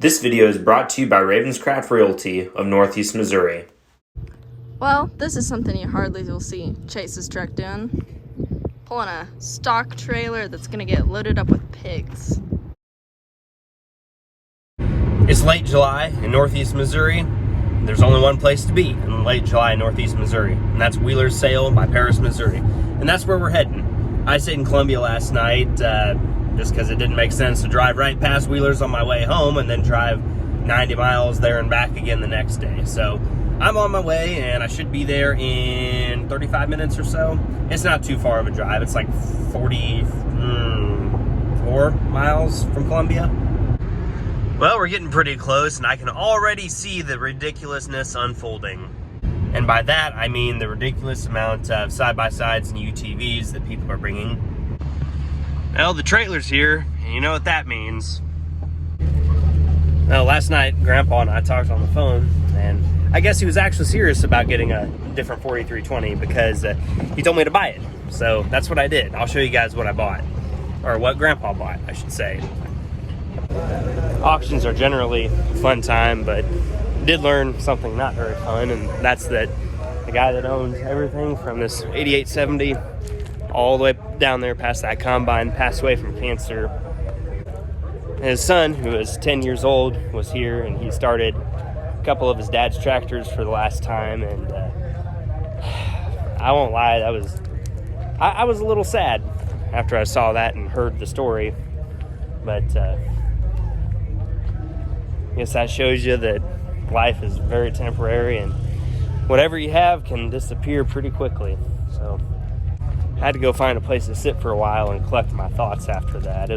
This video is brought to you by Ravenscraft Realty of Northeast Missouri. Well, this is something you hardly will see Chase's truck doing. Pulling a stock trailer that's gonna get loaded up with pigs. It's late July in Northeast Missouri. There's only one place to be in late July in Northeast Missouri, and that's Wheeler's Sale by Paris, Missouri. And that's where we're heading. I stayed in Columbia last night just because it didn't make sense to drive right past Wheeler's on my way home and then drive 90 miles there and back again the next day. So I'm on my way, and I should be there in 35 minutes or so. It's not too far of a drive. It's like 44 miles from Columbia. Well, we're getting pretty close, and I can already see the ridiculousness unfolding. And by that, I mean the ridiculous amount of side-by-sides and UTVs that people are bringing. Well, the trailer's here, and you know what that means. Well, last night, Grandpa and I talked on the phone, and I guess he was actually serious about getting a different 4320 because he told me to buy it. So that's what I did. I'll show you guys what I bought, or what Grandpa bought, I should say. Auctions are generally a fun time, but did learn something not very fun, and that's that the guy that owns everything from this 8870 all the way down there past that combine passed away from cancer. His son, who was 10 years old, was here, and he started a couple of his dad's tractors for the last time, and I won't lie, I was a little sad after I saw that and heard the story, but I guess that shows you that life is very temporary, and whatever you have can disappear pretty quickly. So I had to go find a place to sit for a while and collect my thoughts after that.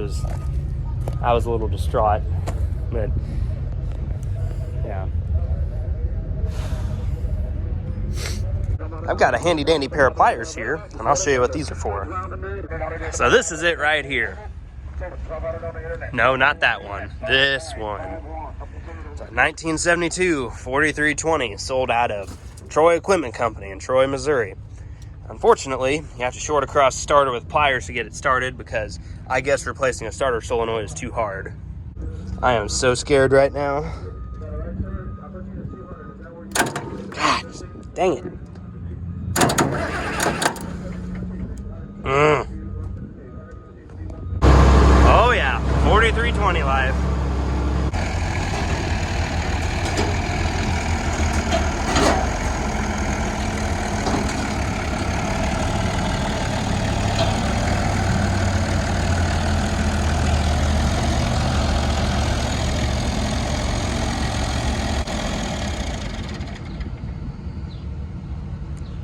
I was a little distraught, but yeah. I've got a handy dandy pair of pliers here, and I'll show you what these are for. So this is it right here. No, not that one. This one. It's a 1972 4320 sold out of Troy Equipment Company in Troy, Missouri. Unfortunately, you have to short across the starter with pliers to get it started because I guess replacing a starter solenoid is too hard. I am so scared right now. God, dang it. Oh yeah, 4320 life.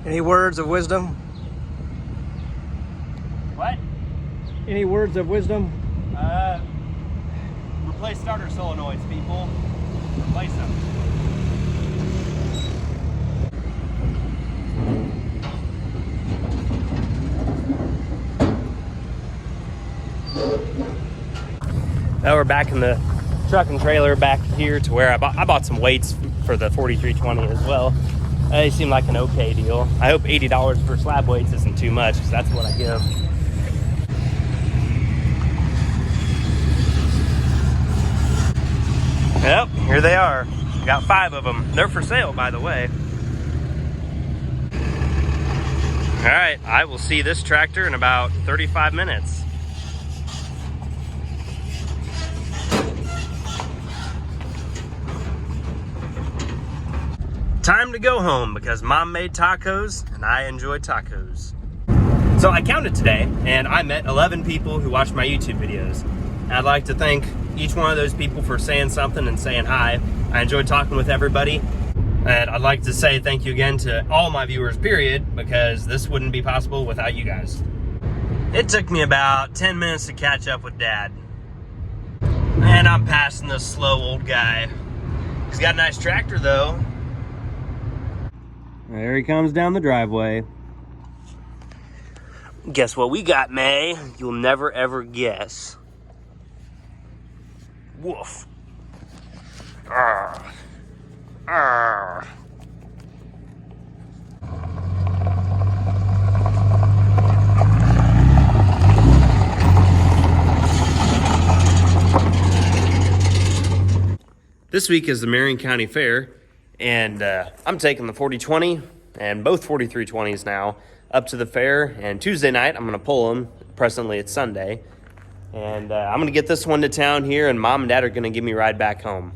Any words of wisdom? What? Any words of wisdom? Replace starter solenoids, people. Replace them. Now we're back in the truck and trailer back here to where I bought some weights for the 4320 as well. They seem like an okay deal. I hope $80 for slab weights isn't too much, because that's what I give. Yep, here they are. Got 5 of them. They're for sale, by the way. All right, I will see this tractor in about 35 minutes. Time to go home because Mom made tacos and I enjoy tacos. So I counted today and I met 11 people who watched my YouTube videos. And I'd like to thank each one of those people for saying something and saying hi. I enjoyed talking with everybody. And I'd like to say thank you again to all my viewers, period, because this wouldn't be possible without you guys. It took me about 10 minutes to catch up with Dad. And I'm passing this slow old guy. He's got a nice tractor though. There he comes down the driveway. Guess what we got, May? You'll never ever guess. Woof. Arr. Arr. This week is the Marion County Fair, and I'm taking the 4020 and both 4320s now up to the fair, and Tuesday night I'm going to pull them. Presently it's Sunday, and I'm going to get this one to town here, and Mom and Dad are going to give me a ride back home.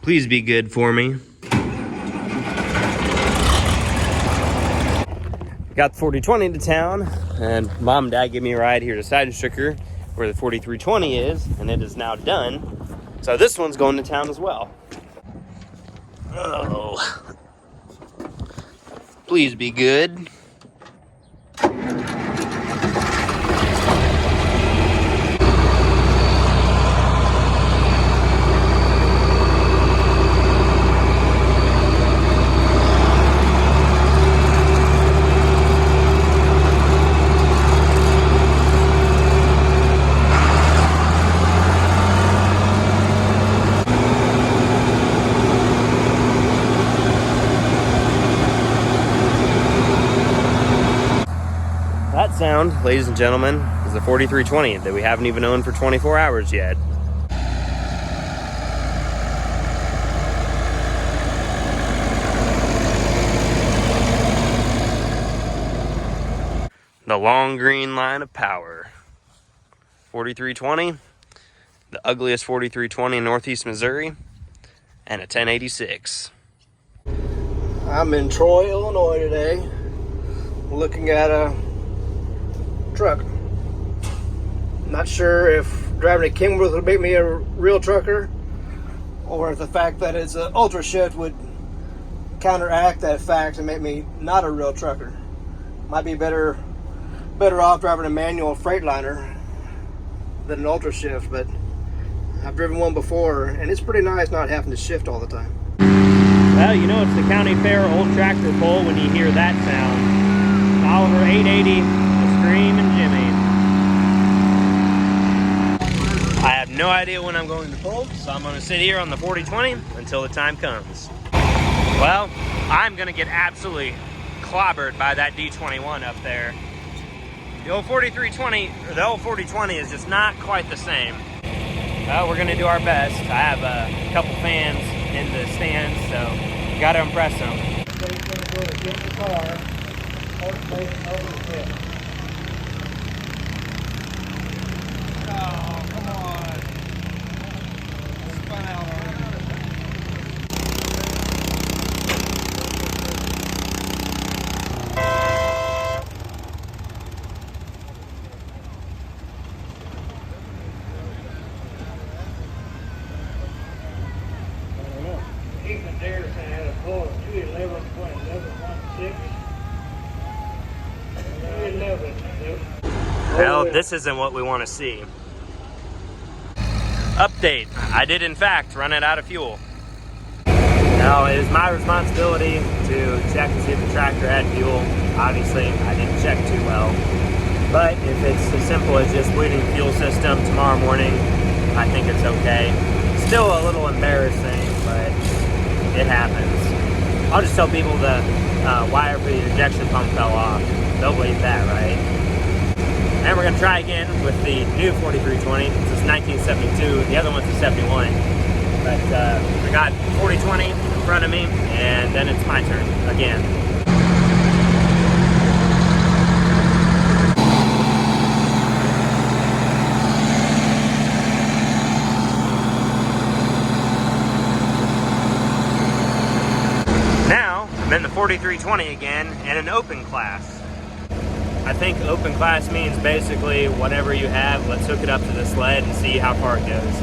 Please be good for me. Got the 4020 to town, and Mom and Dad give me a ride here to Side Stricker, where the 4320 is, and it is now done. So this one's going to town as well. Oh. Please be good. That sound, ladies and gentlemen, is the 4320 that we haven't even owned for 24 hours yet. The long green line of power. 4320, the ugliest 4320 in Northeast Missouri, and a 1086. I'm in Troy, Illinois today, looking at a truck. Not sure if driving a Kenworth would make me a real trucker, or if the fact that it's an ultra shift would counteract that fact and make me not a real trucker. Might be better off driving a manual Freightliner than an ultra shift, but I've driven one before and it's pretty nice not having to shift all the time. Well, you know it's the county fair old tractor pull when you hear that sound. Oliver 880, the Scream and Jimmy. I have no idea when I'm going to pull, so I'm going to sit here on the 4020 until the time comes. Well, I'm going to get absolutely clobbered by that D21 up there. The old 4320, or the old 4020 is just not quite the same. Well, we're going to do our best. I have a couple fans in the stands, so got to impress them. Everybody's going to go to get the car, start playing over the pit. Oh, come on. Spun out already. Even Deere had a pull of 211.1116. 211. Well, this isn't what we want to see. Update. I did in fact run it out of fuel. Now, it is my responsibility to check to see if the tractor had fuel. Obviously, I didn't check too well. But if it's as simple as just bleeding the fuel system tomorrow morning, I think it's okay. Still a little embarrassing, but it happens. I'll just tell people the wire for the injection pump fell off. They'll believe that, right? And we're going to try again with the new 4320. This is 1972. The other one's a 71. But I got 4020 in front of me, and then it's my turn again. Now, I'm in the 4320 again in an open class. I think open class means basically whatever you have, let's hook it up to the sled and see how far it goes.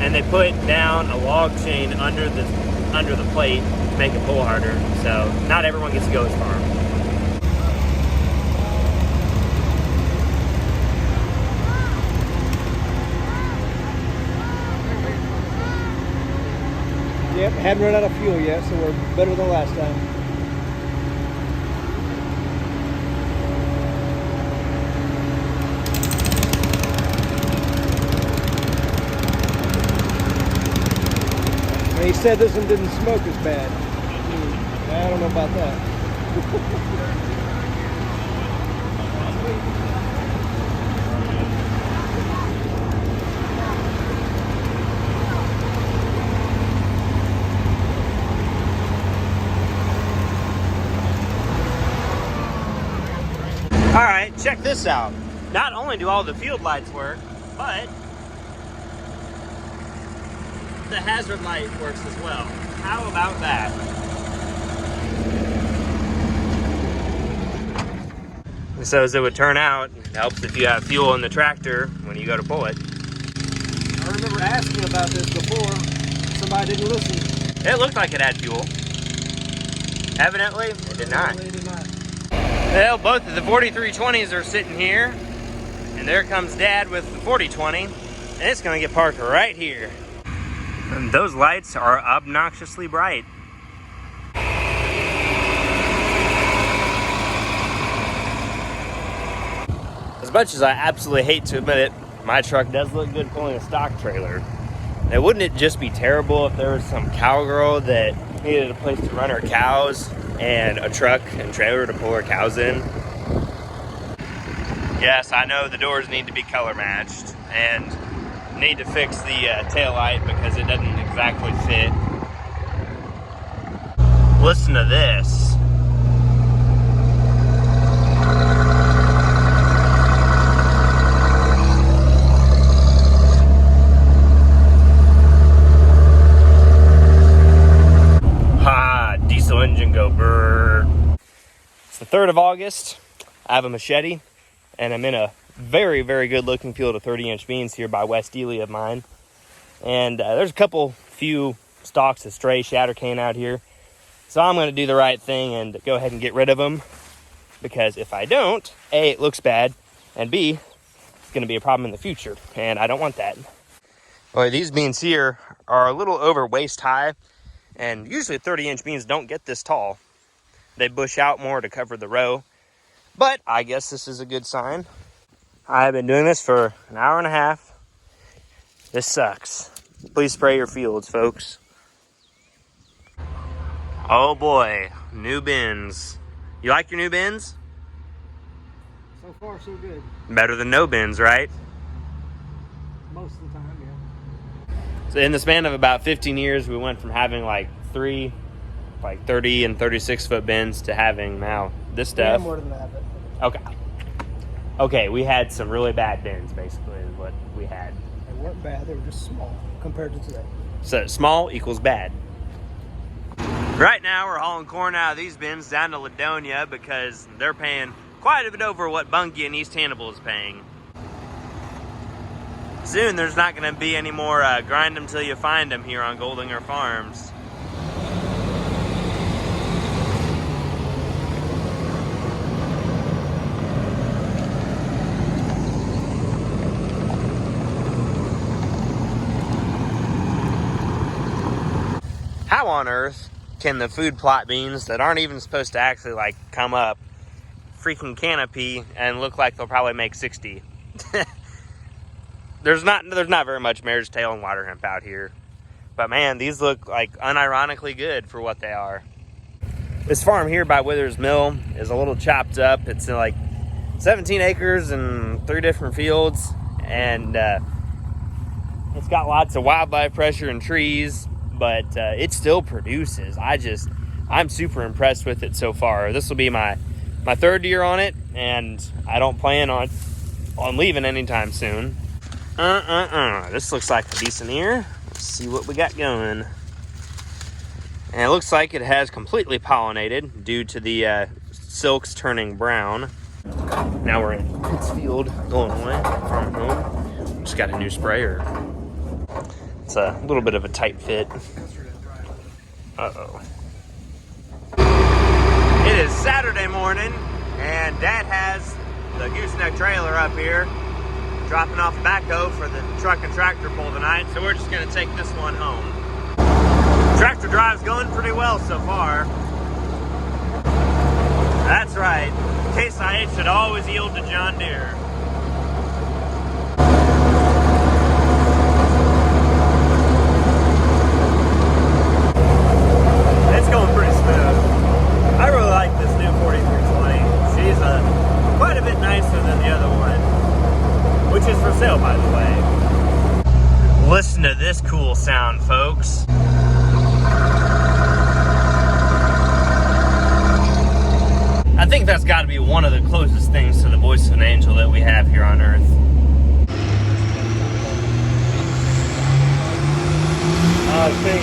And they put down a log chain under the plate to make it pull harder, so not everyone gets to go as far. Yep, hadn't run out of fuel yet, so we're better than last time. And he said this one didn't smoke as bad. I don't know about that. right, check this out. Not only do all the field lights work, but the hazard light works as well. How about that? So as it would turn out, it helps if you have fuel in the tractor when you go to pull it. I remember asking about this before. Somebody didn't listen. It looked like it had fuel. Evidently, it did not. They did not. Well, both of the 4320s are sitting here, and there comes Dad with the 4020, and it's gonna get parked right here. And those lights are obnoxiously bright. As much as I absolutely hate to admit it, my truck does look good pulling a stock trailer. Now, wouldn't it just be terrible if there was some cowgirl that needed a place to run her cows and a truck and trailer to pull her cows in? Yes, I know the doors need to be color matched and need to fix the tail light because it doesn't exactly fit. Listen to this. Diesel engine go brrr. It's the 3rd of August. I have a machete, and I'm in a very, very good looking field of 30-inch beans here by West Ely of mine. And there's a few stalks of stray shatter cane out here. So I'm going to do the right thing and go ahead and get rid of them. Because if I don't, A, it looks bad, and B, it's going to be a problem in the future. And I don't want that. Well, these beans here are a little over waist high. And usually 30-inch beans don't get this tall. They bush out more to cover the row. But I guess this is a good sign. I've been doing this for an hour and a half. This sucks. Please spray your fields, folks. Oh boy, new bins. You like your new bins? So far, so good. Better than no bins, right? Most of the time, yeah. So in the span of about 15 years, we went from having like 3 30 and 36 foot bins to having now this stuff. Yeah, more than that, but Okay, we had some really bad bins, basically, is what we had. they weren't bad. They were just small compared to today. So small equals bad. Right now, we're hauling corn out of these bins down to Ladonia because they're paying quite a bit over what Bungie and East Hannibal is paying. Soon, there's not going to be any more grind them till you find them here on Goldinger Farms. How on earth can the food plot beans that aren't even supposed to actually like come up freaking canopy and look like they'll probably make 60? There's not very much mare's tail and water hemp out here. But man, these look like unironically good for what they are. This farm here by Withers Mill is a little chopped up. It's like 17 acres and 3 different fields. And it's got lots of wildlife pressure and trees, but it still produces. I'm super impressed with it so far. This will be my 3rd year on it, and I don't plan on leaving anytime soon. This looks like a decent ear. Let's see what we got going. And it looks like it has completely pollinated due to the silks turning brown. Now we're in Pittsfield, Illinois, farm home. Just got a new sprayer. It's a little bit of a tight fit. Uh-oh. It is Saturday morning, and Dad has the gooseneck trailer up here, dropping off a backhoe for the truck and tractor pull tonight, so we're just going to take this one home. Tractor drive's going pretty well so far. That's right. Case IH should always yield to John Deere. It's going pretty smooth. I really like this new 4320. She's quite a bit nicer than the other one, which is for sale, by the way. Listen to this cool sound, folks. I think that's got to be one of the closest things to the voice of an angel that we have here on Earth. See.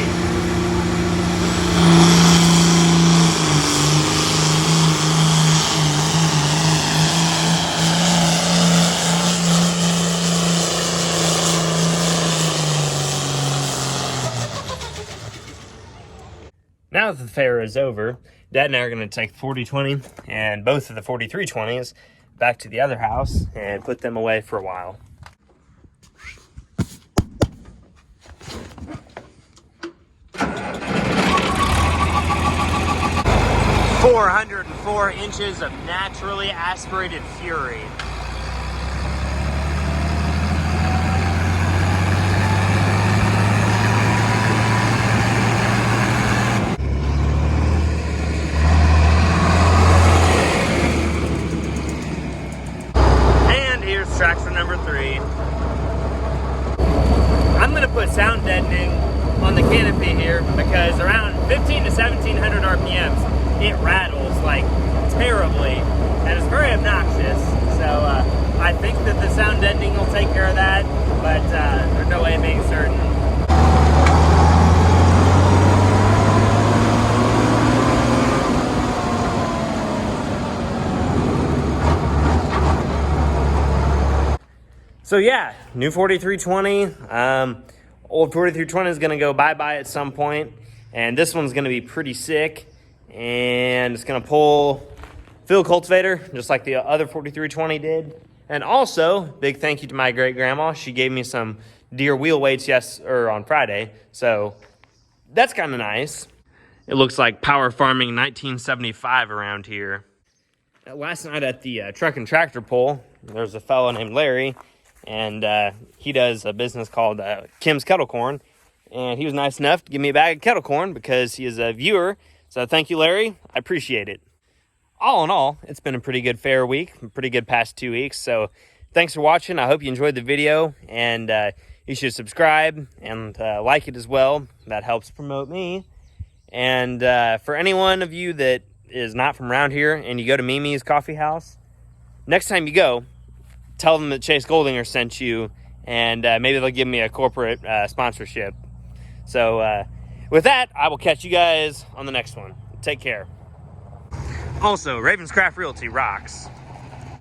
Now that the fair is over, Dad and I are going to take 4020 and both of the 4320s back to the other house and put them away for a while. "404 inches of naturally aspirated fury." Tractor number 3. I'm going to put sound deadening on the canopy here because around 15 to 1700 RPMs, it rattles like terribly and it's very obnoxious. So I think that the sound deadening will take care of that, but there's no way of being certain. So yeah, new 4320. Old 4320 is gonna go bye-bye at some point, and this one's gonna be pretty sick, and it's gonna pull field cultivator just like the other 4320 did. And also, big thank you to my great grandma. She gave me some Deere wheel weights on Friday, so that's kind of nice. It looks like Power Farming 1975 around here. Last night at the truck and tractor pull, there's a fellow named Larry. And he does a business called Kim's Kettle Corn. And he was nice enough to give me a bag of kettle corn because he is a viewer. So thank you, Larry. I appreciate it. All in all, it's been a pretty good fair week, a pretty good past 2 weeks. So thanks for watching. I hope you enjoyed the video. And you should subscribe and like it as well. That helps promote me. And for any one of you that is not from around here and you go to Mimi's Coffee House, next time you go, tell them that Chase Goldinger sent you, and maybe they'll give me a corporate sponsorship. So with that, I will catch you guys on the next one. Take care. Also, Ravenscraft Realty rocks.